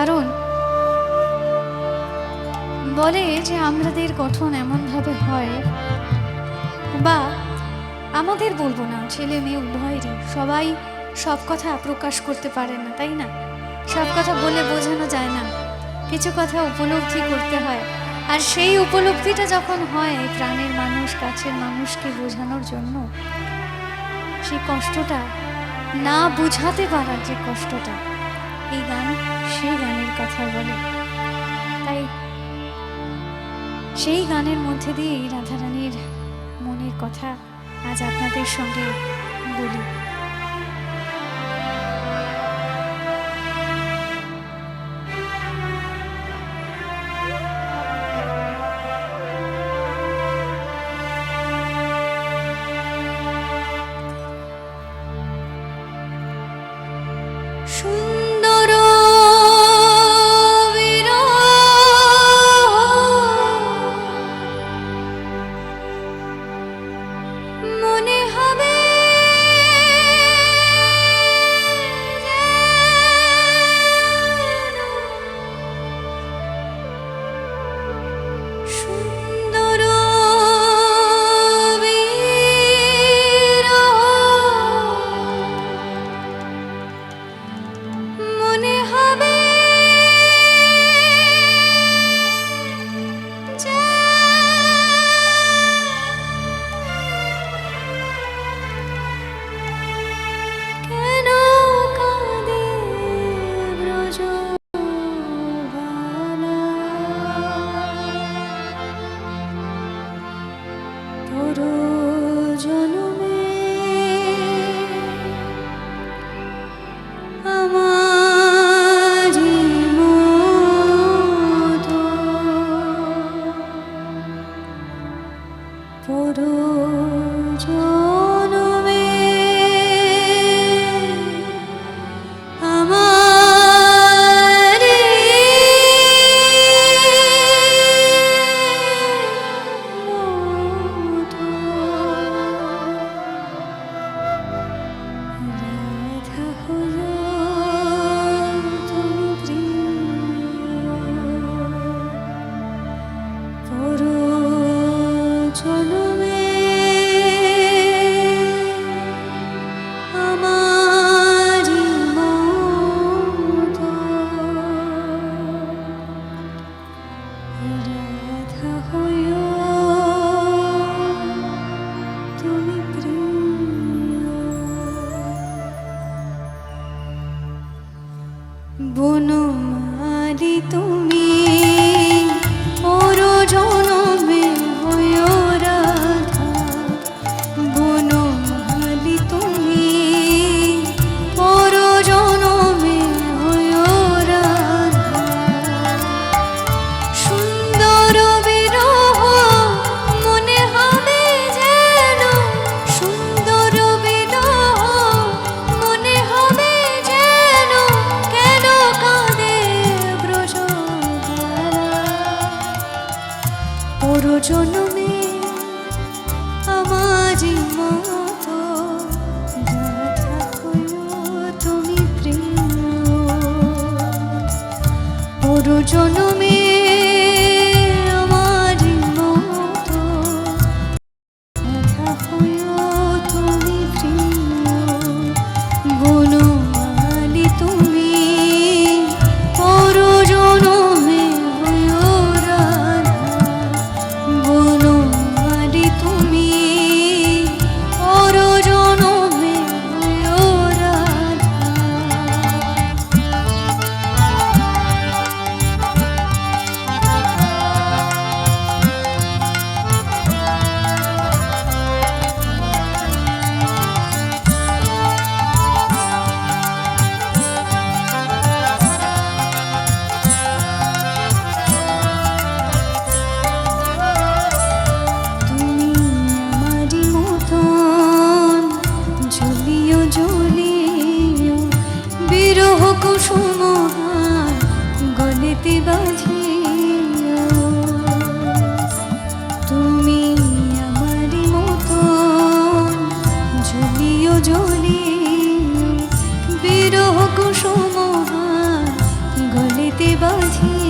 কারণ বলে যে আমাদের গঠন এমনভাবে হয়, বা আমাদের বলবো না, ছেলে মেয়ে উভয়েরই, সবাই সব কথা প্রকাশ করতে পারে না, তাই না? সব কথা বলে বোঝানো যায় না, কিছু কথা উপলব্ধি করতে হয়। আর সেই উপলব্ধিটা যখন হয় প্রাণের মানুষ, কাছের মানুষকে বোঝানোর জন্য, সেই কষ্টটা না বুঝাতে পারার যে কষ্টটা, এই গান সেই গানের কথা বলে। তাই সেই গানের মধ্যে দিয়েই রাধারানীর মনের কথা আজ আপনাদের সঙ্গে বলি। সুন্দর মনে হবে সুন্দর মনে হবে কেন কাঁদে ব্রজবালা তোর জনমে আমারি মতো তোর জনমে আমারি মতো রাধা হলো তুমি প্রিয় তোর জনমে আমারি মতো রাধা হইও তুমি প্রিয়। বনমালী তুমি ওর জনমে হইও রাধা, বনমালী তুমি ওর জনমে হইও রাধা। সুন্দর বিরহ মনে হবে যেন, সুন্দর বিরহ মনে হবে যেন, কেন কাঁদে ব্রজবালা তোর জনমে আমারি মতো রাধা হইও তুমি প্রিয় তোর জনমে আমারি মতো রাধা হইও তুমি প্রিয়। বনমালী তুমি ওর জনমে হইও রাধা, বনমালী তুমি ওর জনমে হইও রাধা। হাতে বাঁধি